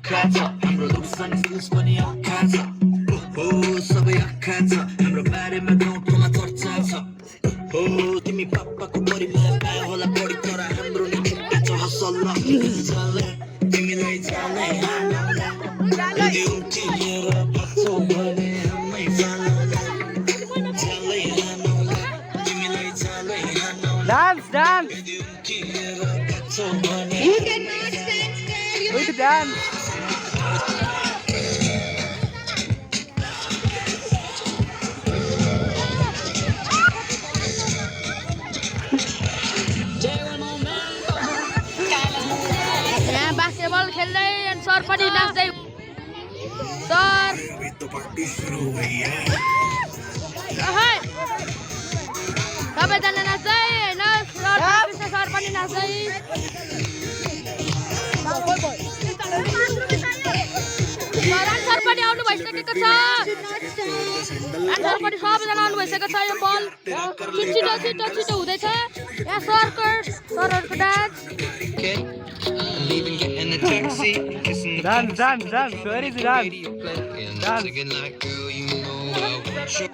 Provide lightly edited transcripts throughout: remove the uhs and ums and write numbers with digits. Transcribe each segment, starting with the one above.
आँखा छ हाम्रो रुसन स्किल्स पनि आँखा छ हो सबै आँखा छ हाम्रो बारेमा गाउँठाउँमा चर्चा छ हो तिमी पापाको परिवार पाए होला बढी तर हाम्रो नि छुट्टै छ हसल चाले तिमीलाई चाले यदि उम्किएर बस्छौ भने हाम्रै चालौला चालै हानौला तिमीलाई चालै हानौला Dance. यदि उम्किएर बस्छौ भने You cannot stand still. You We can dance. यहाँ बास्केटबल खेल्दै अनि सर पनि नाच्दै सर सबैजना नाच्दै होइन सर कृष्ण सर पनि नाच्दै सर पनि आउनु भइसकेको छ सर पनि सबैजना आउनु भइसकेको छ यो बल छिटो हुँदैछ यहाँ सरहरूको dance Dance. Where is the dance? Vishal.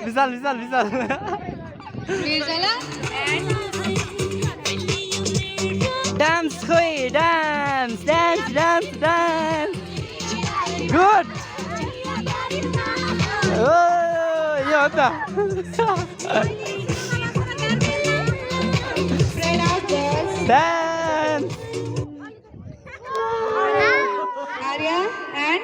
Mirzala Dance, Khoi, dance. Good. Oh, yeah. spread out girls. Dance. Arya and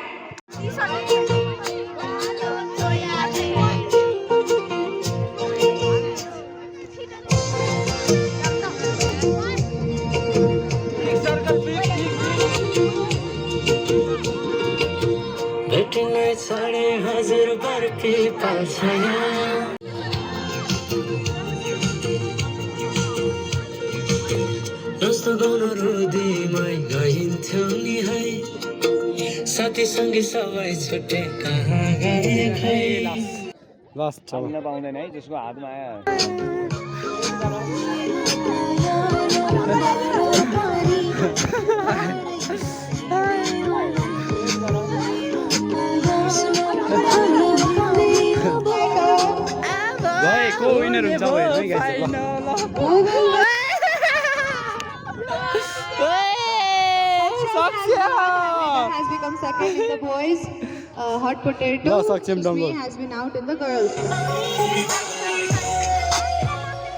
भेटिने साढे हजार बर्फी पाल्छ जस्तो गाउन रुदीमै गइन्थ्यो नि है साथीसँगै सबै छुट्टे कहाँ गए खै Last चलो पाउँदैन है जसको हातमा आयो भाइ को विनर हुन्छ भाइ has become second in the boys. Hot potato. No, Saksham Susmi Dongle. has been out in the girls.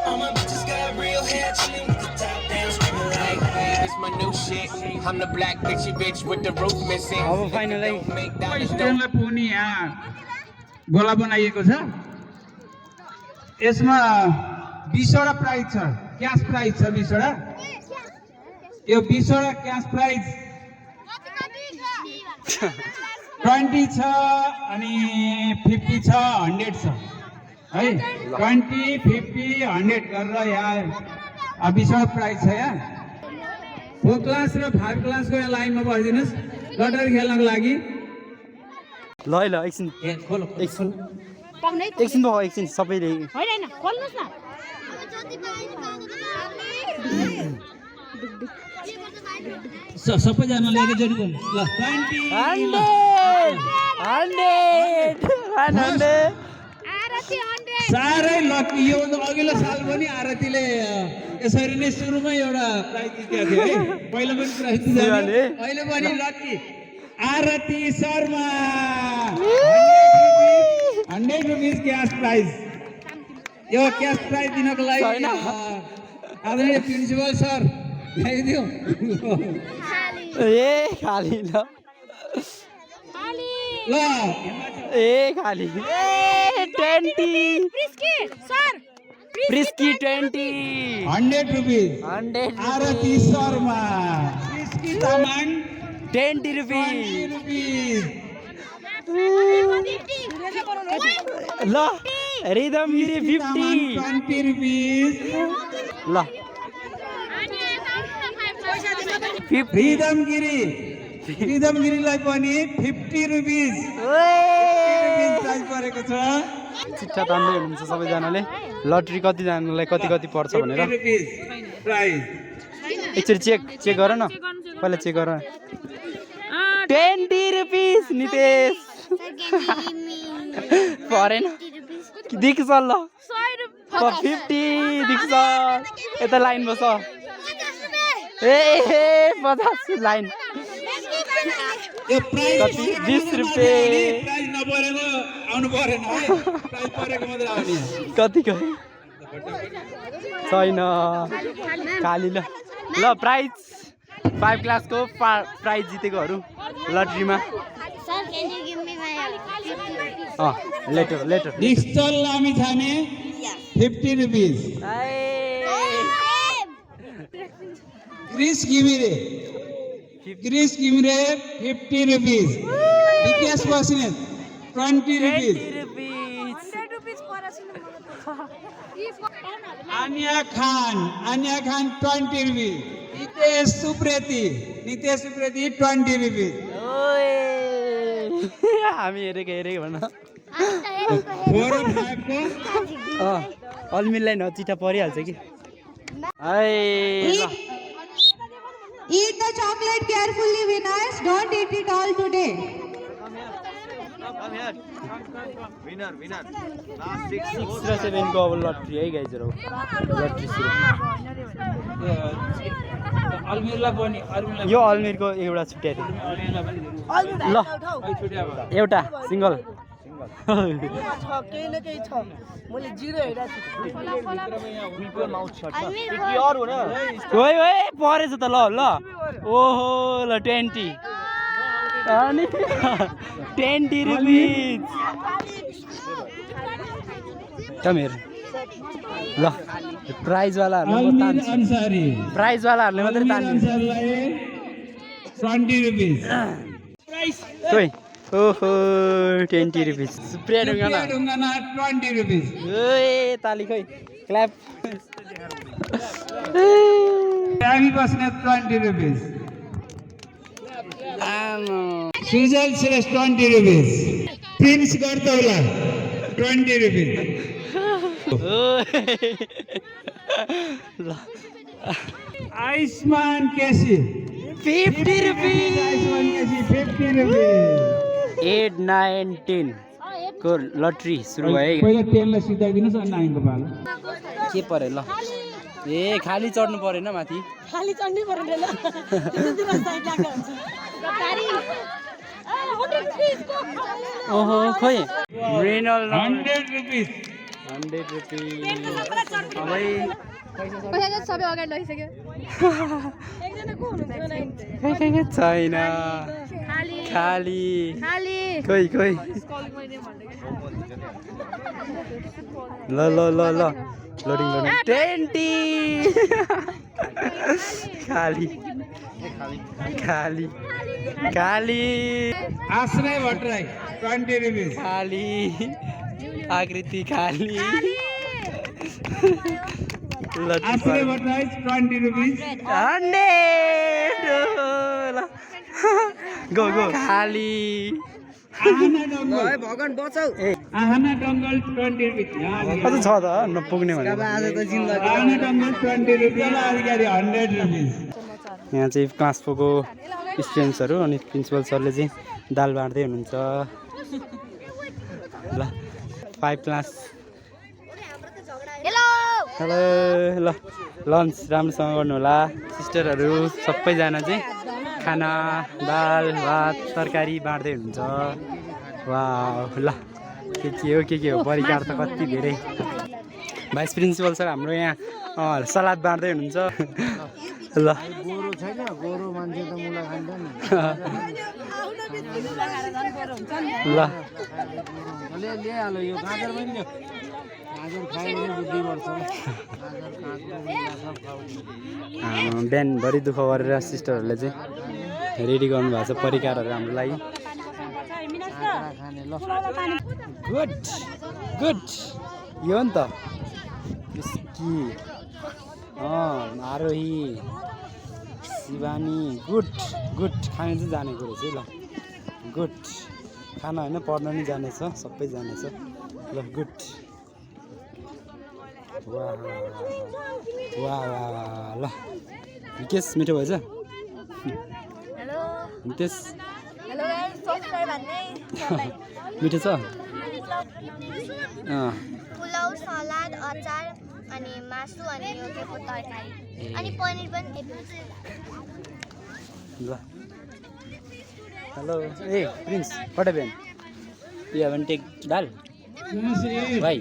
All my bitches got real hair, chillin' with the top down, screaming like, it's my new shit. I'm the black bitchy bitch with the roof missing. अब finally स्टुडेन्टलाई पुग्ने यहाँ गोला बनाइएको छ यसमा 20वटा price छ cash price छ 20वटा यो 20वटा क्यास प्राइज 20 छ अनि 50 छ 100 छ है 20 50 100 गरेर यहाँ 20वटा प्राइज छ यहाँ 4 क्लास र 5 क्लासको यहाँ लाइनमा बसिदिनुहोस् लटरी खेल्नको लागि ल एकछिन भयो एकछिन सबैले होइन खोल्नुहोस् न सबैजनाले एकैचोटि बोल्नु ल 100 साह्रै लकी यो अघिल्लो साल पनि आरतीले यसरी नै सुरुमै एउटा प्राइज जितेको थियो है पहिला पनि प्राइज जित्यो अहिले पनि लकी आरती शर्मा 100 रुपिस क्यास प्राइज यो क्यास प्राइज दिनको लागि आदरणीय प्रिन्सिपल सर ल्याइदियो ए खाली ल खाली 20 प्रिस्की 20 100 रुपिस 100 आरती शर्मा प्रिस्की तामाङ 20 रुपिस 20 रुपिस ल रिदम गिरी 20 रुपिस ल रिदम गिरीलाई पनि 50 रुपिस प्राइज परेको छ चिट्ठा तान्दै हुनुहुन्छ सबैजनाले लटरी कतिजनालाई कति पर्छ भनेर प्राइज एकचोटि चेक गर न पहिला चेक गर 20 रुपिस नितेश परेन दिक्छ ल 50 दिक्छ यता लाइन बस ए 50 लाइन यो प्राइस कति 20 रुपियाँ प्राइस नपरेको आउनु परेन है प्राइस परेको मात्र आउने कति छैन खाली ल प्राइज 5 क्लासको प्राइज जितेकोहरू लटरीमा लेटर डिजिटल लामी छाने 50 rupees Chris Ghimire 50 rupees Vikesh Basnet 20 rupees Anya Khan 20 rupees Nitesh Supreti 20 rupees हामी हेरेको भन 4 और 5 को अलमिललाई न चिठा परिहाल्छ कि Eat the chocolate carefully, winners. Don't eat it all today. Winner. Last 6 र 7 को अब लटरी है गाइजहरु लटरी सुरु अलमिरला पनि यो अलमिरको एउटा छुट्याइ ल एउटा सिंगल केही न केही छ मैले 0 हेरेको ओइ परेछ त ल ओहो ल 20 अनि 20 रुपिस कम हेर ल प्राइज वालाहरुले तान्छ अन्सारी प्राइज वालाहरुले मात्रै तान्छ 20 रुपिस तोइ ओहो 20 रुपिस सुप्रिया ढुङ्गाना 20 रुपिस ओए ताली खै क्ल्याप हामी बस्ने 20 rupees Sujal Shrestha 20 rupees Prince Gartaula 20 rupees Ayushman KC 50 rupees Ayushman KC 50 rupees 8, 9, 10 को लटरी सुरु भयो पहिला 10 लाई सिधाइदिनुस् अनि 9 को पालो के पर्यो ल ए खाली चढ्नु परेन माथि खाली चढ्नै पर्दैन त्यतिमा साइड लाग्छ ओहो खोइ रेनल 100 रुपिस 100 रुपिस पैसा चाहिँ सबै अगाडि लगिसक्यो एकजना को हुनुहुन्छ छैन खाली खोइ ल लोडिङ 20 खाली आश्रय भट्टराई 20 रुपिस खाली आकृति खाली आश्रय भट्टराई 20 रुपिस 100 गो खाली आहना डंगल भगवान बचाऊ आहना डंगल 20 रुपिस कति छ त नपुग्ने भने आहना डंगल 20 रुपिस अधिकारी 100 रुपिस यहाँ चाहिँ क्लास 4 को स्टुडेन्ट्सहरु अनि प्रिन्सिपल सरले चाहिँ दाल बाँड्दै हुनुहुन्छ ल 5 क्लास हेलो ल लन्च राम्रोसँग गर्नु होला सिस्टरहरु सबैजना चाहिँ खाना दाल भात तरकारी बाँड्दै हुनुहुन्छ वाउ ल के हो परिकार त कति धेरै भाइस प्रिन्सिपल सर हाम्रो यहाँ सलाद बाँड्दै हुनुहुन्छ ल गोरो छैन गोरो मान्छे त मुला खान्छ नि ल ले हालो यो गाजर पनि ल्याऊ गाजर खायो भने बुद्धि बढ्छ बिहानभरि दुःख गरेर सिस्टरहरूले चाहिँ रेडी गर्नु भएको छ परिकारहरू हाम्रो लागि गुड यो नि त कि आरोही शिवानी गुड खाना चाहिँ जानेको रहेछ है ल गुड खाना होइन पढ्न नि जानेछ सबै जानेछ ल गुड वाह ल विकेश मिठो भएछ हेलो त्यस हेलो गाइस सब्स्क्राइब भन्ने मिठो छ पुलाउ सलाद अचार अनि मासु अनि यो के को तरकारी अनि पनिर पनि ल हेलो ए Prince what happen you haven't take dal भाइ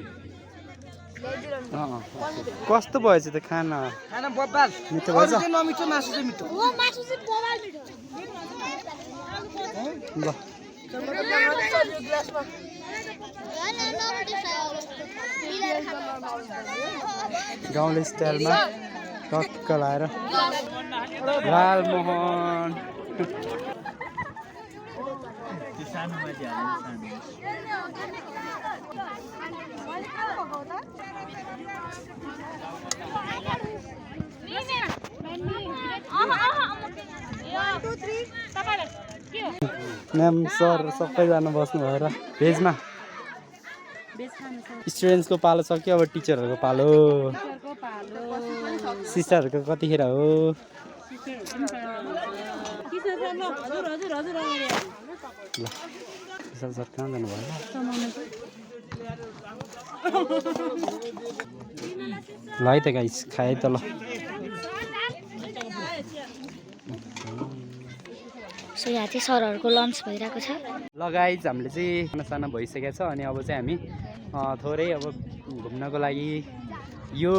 कस्तो भएछ त खाना खाना बब्बाल मिठो भएछ नमिठो मासु चाहिँ मिठो ओ मासु चाहिँ बबाल मिठो ल गाउँले स्टाइलमा टक्क लाएर लालमोहन म्याम सर सबैजना बस्नु भएर भेजमा स्टुडेन्ट्सको पालो सक्यो अब टिचरहरूको पालो सिस्टरहरूको कतिखेर हो ल सर कहाँ जानुभयो ल है त गाइस खाए त ल सो यहाँ चाहिँ सरहरूको लन्च भइरहेको छ ल गाइस हामीले चाहिँ सानो भइसकेको छ अनि अब चाहिँ हामी थोरै अब घुम्नको लागि यो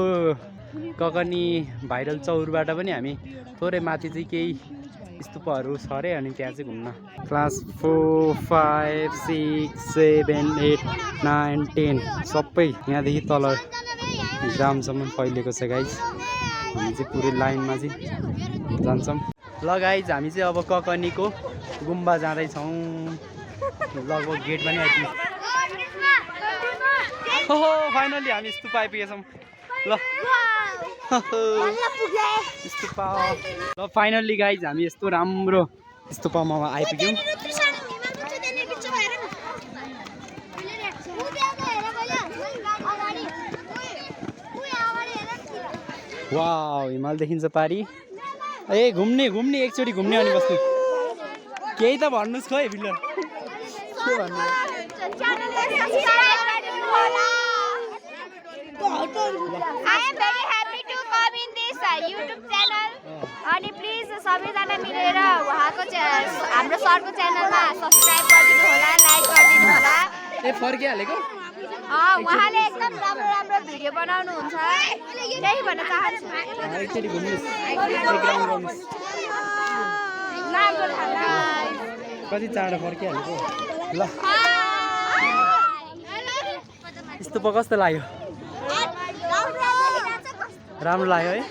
ककनी भाइरल चौरबाट पनि हामी थोरै माथि चाहिँ केही स्तूपहरू छ अरे अनि त्यहाँ चाहिँ घुम्न क्लास 4, 5, 6, 7, 8, 9, 10 सबै यहाँदेखि तल ग्रामसम्म फैलिएको छ गाइस हामी चाहिँ पुरै लाइनमा चाहिँ जान्छौँ ल गाइस हामी चाहिँ अब ककनीको गुम्बा जाँदैछौँ लगभग गेट पनि आइपुग्यो हो फाइनली हामी स्तूप आइपुगेछौँ ल स्तूपा ल फाइनल्ली गाइज हामी यस्तो राम्रो स्तूपमा आइपुग्यौँ वाउ हिमाल देखिन्छ पारी ए घुम्ने एकचोटि घुम्ने अनि बस्नु केही त भन्नुहोस् खै बिल्डर के भन्नु I am very happy to come in this YouTube channel. अनि प्लिज सबैजना मिलेर उहाँको हाम्रो सरको च्यानलमा सब्स्क्राइब गरिदिनु होला, लाइक गरिदिनु होला। ए फर्किहालेको उहाँले एकदम राम्रो राम्रो भिडियो बनाउनुहुन्छ त्यही भन्न चाहन्छु। एकचोटि घुम्नुहोस् एक राउन्ड गर्नुहोस् राम्रो थाहा कति चाँडो फर्किहालेको ल स्तूप कस्तो लाग्यो राम्रो लाग्यो है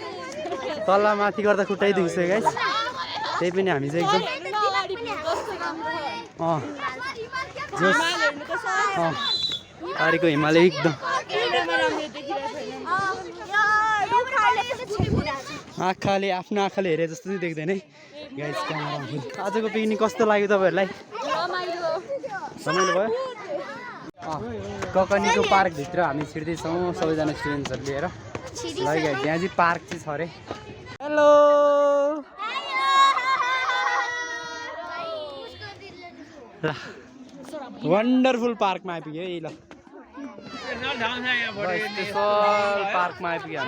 तल माथि गर्दा खुट्टै दुख्छ गाइस त्यही पनि हामी चाहिँ एकदम जोस पारीको हिमालय एकदम आँखाले आफ्नो आँखाले हेरे जस्तो चाहिँ देख्दैन है गाइस क्यामेरा आजको पिकनिक कस्तो लाग्यो तपाईँहरूलाई रमाइलो भयो ककनीको पार्कभित्र हामी छिर्दैछौँ सबैजना स्टुडेन्ट्सहरू लिएर ल गाइस यहाँ चाहिँ पार्क चाहिँ छ अरे हेलो ल वन्डरफुल पार्कमा आइपुग्यो है ल पार्कमा आइपुग्यो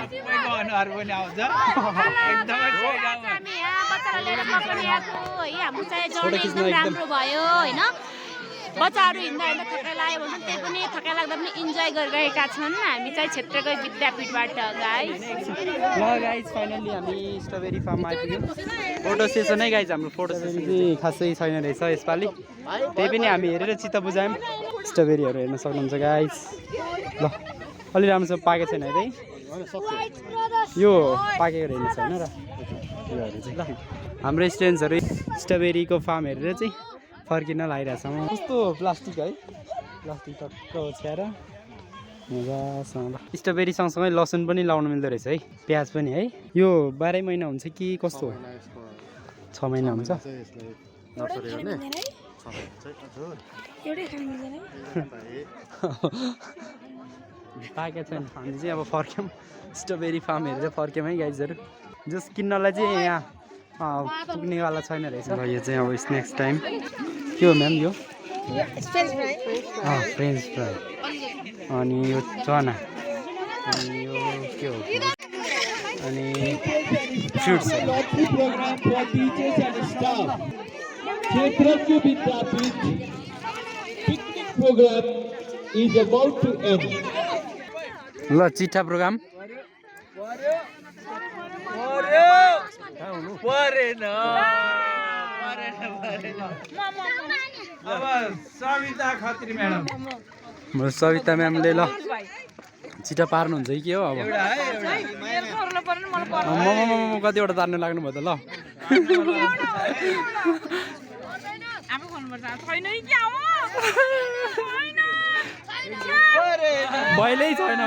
राम्रो भयो होइन बच्चाहरू हिँड्दा हिँड्दा थकाइ लाग्यो भने त्यही पनि थकाइ लाग्दा पनि इन्जोय गरिरहेका छन् हामी चाहिँ क्षेत्रकै विद्यापीठबाट गाइस ल गाइस फाइनल्ली हामी स्ट्रबेरी फार्ममा आइपुग्यौँ फोटो सेसन है गाइस हाम्रो फोटो सेसन चाहिँ खासै छैन रहेछ यसपालि त्यही पनि हामी हेरेर चित्त बुझायौँ स्ट्रबेरीहरू हेर्न सक्नुहुन्छ गाइस ल अलि राम्रोसँग पाकेको छैन है यो पाकेको रहेन छैन र योहरू चाहिँ ल हाम्रो स्टुडेन्ट्सहरू स्ट्रबेरीको फार्म हेरेर चाहिँ फर्किन लागिरहेछौँ कस्तो प्लास्टिक है प्लास्टिक टक्क ओछ्याएर मजासँग ल स्ट्रबेरी सँगसँगै लसुन पनि लाउनु मिल्दो रहेछ है प्याज पनि है यो 12 महिना हुन्छ कि कस्तो हो 6 महिना हुन्छ पाकेको छैन हामी चाहिँ अब फर्क्यौँ स्ट्रबेरी फार्म हेरेर फर्क्यौँ है गाइजहरू जस किन्नलाई चाहिँ यहाँ पुग्नेवाला छैन रहेछ ल यो चाहिँ अब स्न्याक्स टाइम के हो म्याम यो फ्रेन्च फ्राई अनि यो चना अनि यो के हो अनि फ्रुट्स क्षेत्रज्ञ विद्यापीठ picnic program is about to end. ल चिठा प्रोग्राम अब सविता खत्री म्याडम सविता म्यामले ल छिटो पार्नुहुन्छ कि के हो अब कतिवटा तार्नु लाग्नु भयो त ल भइलै छैन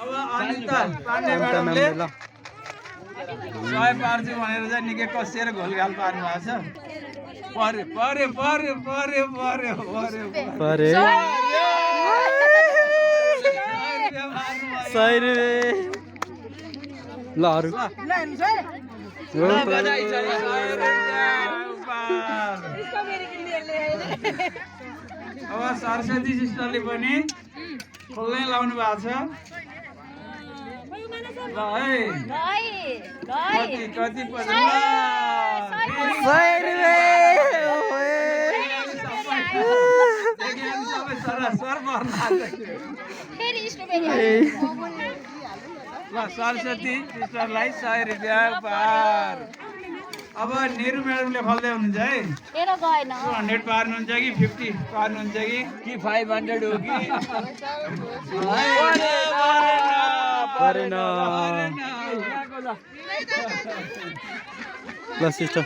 अब अनिता पाण्डे म्याडमले ल 100 पार्छु भनेर चाहिँ निकै कसिएर घोलघाल पार्नु भएको छ परे परे परे परे परे परे परे 100 रुपियाँ ल अरू अब सरस्वती सिस्टरले पनि खोल्नै लाउनु भएको छ ल है कति ल सरस्वती सिस्टरलाई 100 रुपियाँ उपहार अब नेहरू म्याडमले खोल्दै हुनुहुन्छ है 200 पार्नुहुन्छ कि 50 पार्नुहुन्छ कि 500 हो कि परेन ल सिस्टर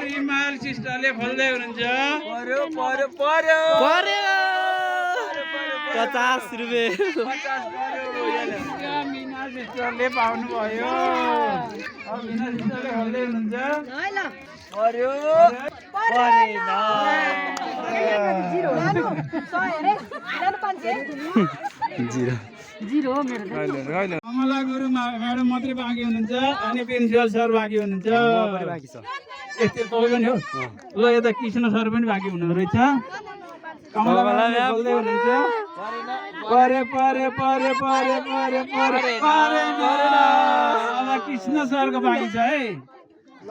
रिमाल सिस्टरले खोल्दै हुनुहुन्छ 50 रुपियाँ मिना सिस्टरले पाउनु भयो अब मिना सिस्टरले खोल्दै हुनुहुन्छ कमला गुरु म्याडम मात्रै बाँकी हुनुहुन्छ अनि प्रिन्सिपल सर बाँकी हुनुहुन्छ बाँकी छ यस्तो तपाईँ पनि हो ल यता कृष्ण सर पनि बाँकी हुनुहुँदो रहेछ कमला म्याडमले खोल्दै हुनुहुन्छ परे परे परे परे परे परे परेन अब कृष्ण सरको बाँकी छ है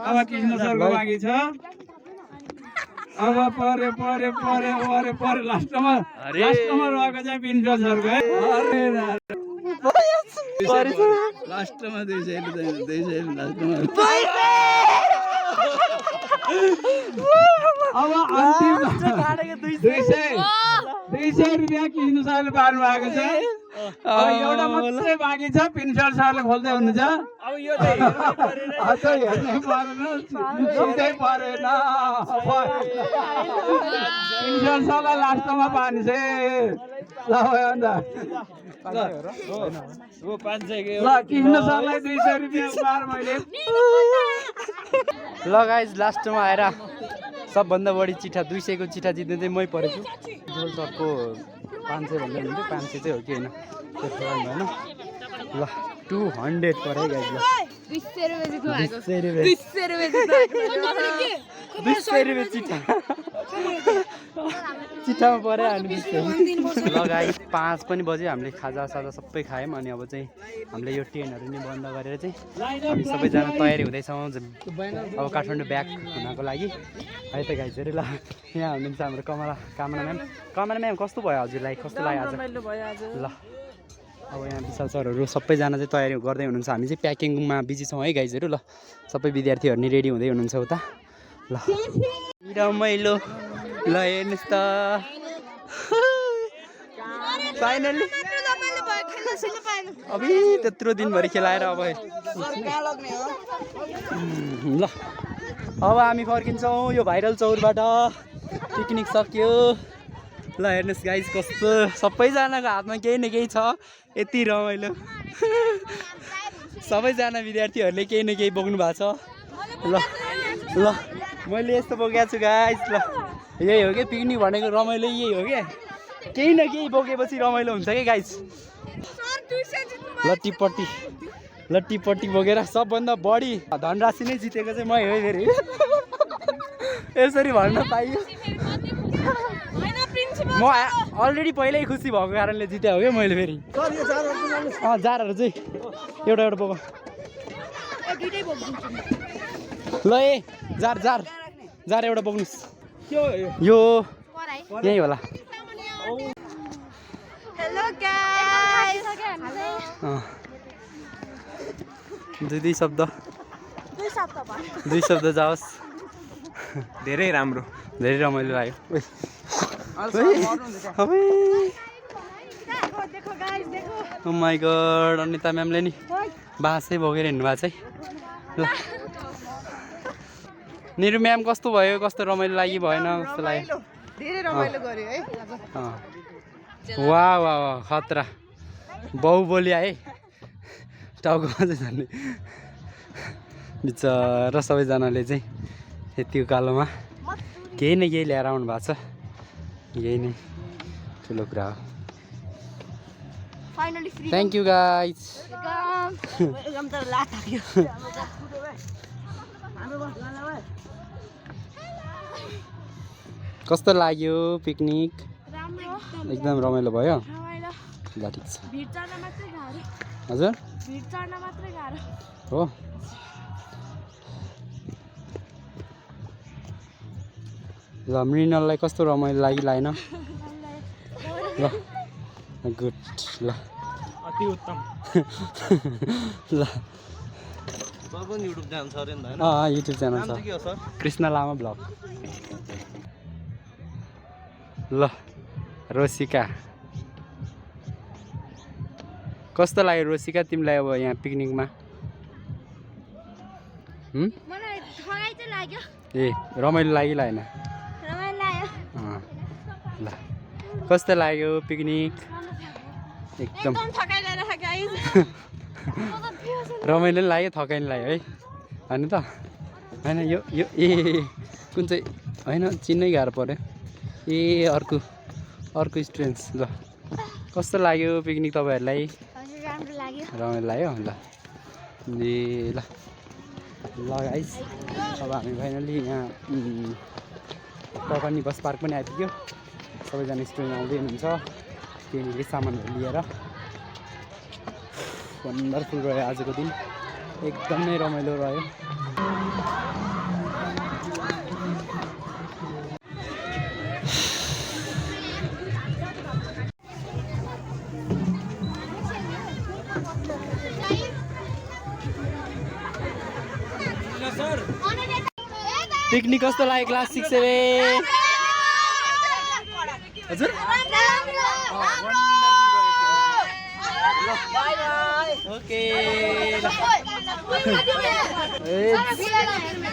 अब कृष्ण सरको बाँकी छ अब परे परे परे परे परे लास्टमा रहेको चाहिँ प्रिन्सिपल सरको है लास्टमा 200 लास्टमा अब अन्तिम 200 रुपियाँ कृष्ण सरले पार्नु भएको छ अब एउटा मात्रै बाँकी छ प्रिन्सिपल सरले खोल्दै हुनुहुन्छ अब यो चाहिँ हेर्नै परेन सिधै परेन प्रिन्सिपल सरलाई लास्टमा पार्ने चाहिँ ल अन्त ल कृष्ण सरलाई 200 रुपियाँ उपहार मैले ल गाइज लास्टमा आएर सबभन्दा बढी चिठा 200 को चिठा जित्ने चाहिँ मै परेछु जोल सरको 500 भन्दै हुन्थ्यो 500 चाहिँ हो कि होइन त्यो थाहा भएन ल 200 पऱ्यो गाइज ल 200 रुपियाँ चिठा चिठामा पऱ्यो अनि ल गाइज 5 पनि बज्यो हामीले खाजासाजा सबै खायौँ अनि अब चाहिँ हामीले यो टेन्टहरू नि बन्द गरेर चाहिँ हामी सबैजना तयारी हुँदैछौँ अब काठमाडौँ ब्याक हुनको लागि है त गाइजहरू ल यहाँ हुनुहुन्छ हाम्रो कामना म्याम कस्तो भयो हजुरलाई कस्तो लाग्यो आज ल अब यहाँ विशाल सरहरू सबैजना चाहिँ तयारी गर्दै हुनुहुन्छ हामी चाहिँ प्याकिङमा बिजी छौँ है गाइजहरू ल सबै विद्यार्थीहरू नि रेडी हुँदै हुनुहुन्छ उता ल रमाइलो ल हेर्नुहोस् त फाइनली अब त्यत्रो दिनभरि खेलाएर अब ल अब हामी फर्किन्छौँ यो भाइरल चौरबाट पिकनिक सक्यो ल हेर्नुहोस् गाइज कस्तो सबैजनाको हातमा केही न केही छ यति रमाइलो सबैजना विद्यार्थीहरूले केही न केही बोक्नु भएको छ ल ल मैले यस्तो बोकेको छु गाइज ल यही हो कि पिकनिक भनेको रमाइलो यही हो क्या केही न केही बोकेपछि रमाइलो हुन्छ कि गाइज ल टिपट्टि लट्टीपट्टी बोकेर सबभन्दा बढी धनराशि नै जितेको चाहिँ मै हो फेरि यसरी भन्न पाइयो म अलरेडी पहिल्यै खुसी भएको कारणले जिते हो क्या मैले फेरि जारहरू चाहिँ एउटा एउटा बोक ल ए जार जार जार एउटा बोक्नुहोस् यो यही होला हेलो गाइस दुई शब्द जाओस् धेरै राम्रो धेरै रमाइलो लाग्यो ओ माई गड अनिता म्यामले नि बाँसै बोकेर हिँड्नु भएको छ है ल निरु म्याम कस्तो भयो कस्तो रमाइलो लागि भएन कस्तो लाग्यो धेरै रमाइलो गर्यो है वाह वाह वाह खतरा बाहुबली आए टाउकोमा चाहिँ झन् बिचरा सबैजनाले चाहिँ यतिको कालोमा केही न केही ल्याएर आउनु भएको छ यही नै ठुलो कुरा हो थ्याङ्क यू गाइज कस्तो लाग्यो पिकनिक एकदम रमाइलो भयो ल ठिक छ हजुर हो ल मृणाललाई कस्तो रमाइलो लागेन ल गुड ल अति उत्तम ल युट्युब च्यानल छ अरे नि युट्युब च्यानल छ कृष्ण लामा ब्लग ल रोसिका कस्तो लाग्यो रोसिका तिमीलाई अब यहाँ पिकनिकमा ए रमाइलो लागेन ल कस्तो लाग्यो पिकनिक एकदम रमाइलो पनि लाग्यो थकाइ पनि लाग्यो है होइन त होइन यो यो ए कुन चाहिँ होइन चिन्नै गाह्रो पऱ्यो ए अर्को स्टुडेन्ट्स ल कस्तो लाग्यो पिकनिक तपाईँहरूलाई रमाइलो लाग्यो ल ए ल गाइस अब हामी फाइनली यहाँ टकनी बस पार्क पनि आइपुग्यो सबैजना स्टुडेन्ट आउँदै हुनुहुन्छ त्यहाँनिर सामानहरू लिएर वन्डरफुल रह्यो आजको दिन एकदमै रमाइलो रह्यो पिकनिक कस्तो लाग्यो क्लास 6 7 हजुर ओके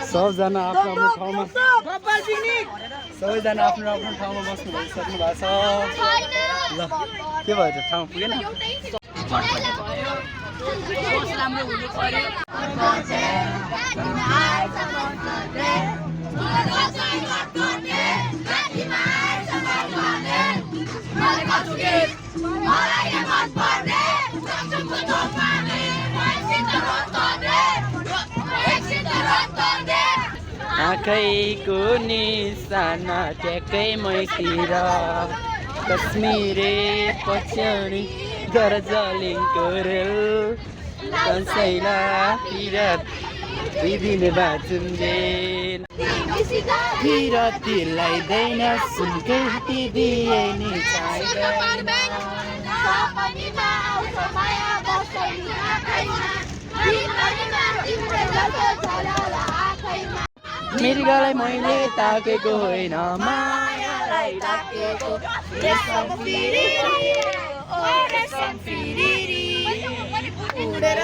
सबजना आफ्नो ठाउँमा सबैजना आफ्नो ठाउँमा बस्नु भइसक्नु भएको छ ल के भयो त ठाउँ पुगेन आँखैको निशाना ट्याक्कै मैतिर कश्मीरे पछ्याउनी दर्जालिङको रेल कसैलाई दिने बाजुन्जेल पिरतीलाई दैन सुनकै दिए नि मृगलाई मैले ताकेको होइन मायालाई ताकेको उडेर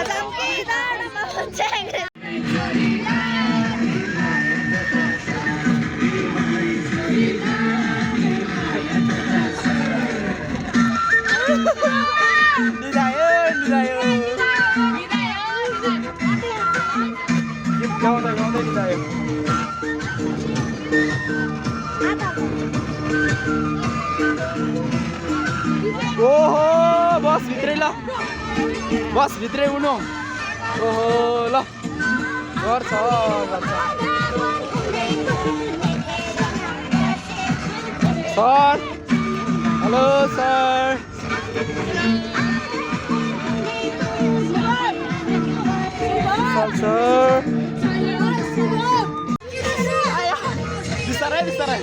ओहो बस भित्रै ल बस भित्रै उनो ओहो ल गर्छ सर हेलो सर सर बिस्तारै बिस्तारै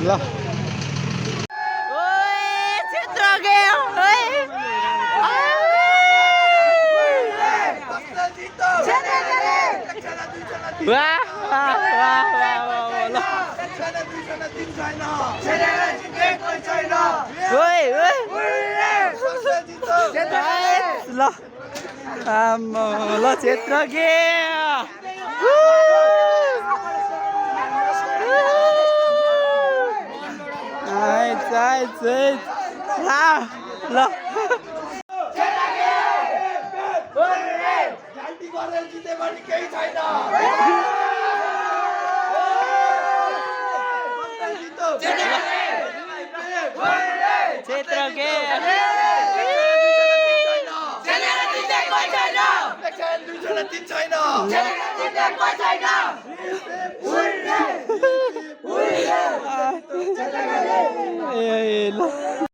ल ल ल क्षेत्र के ल क्षेत्र के ल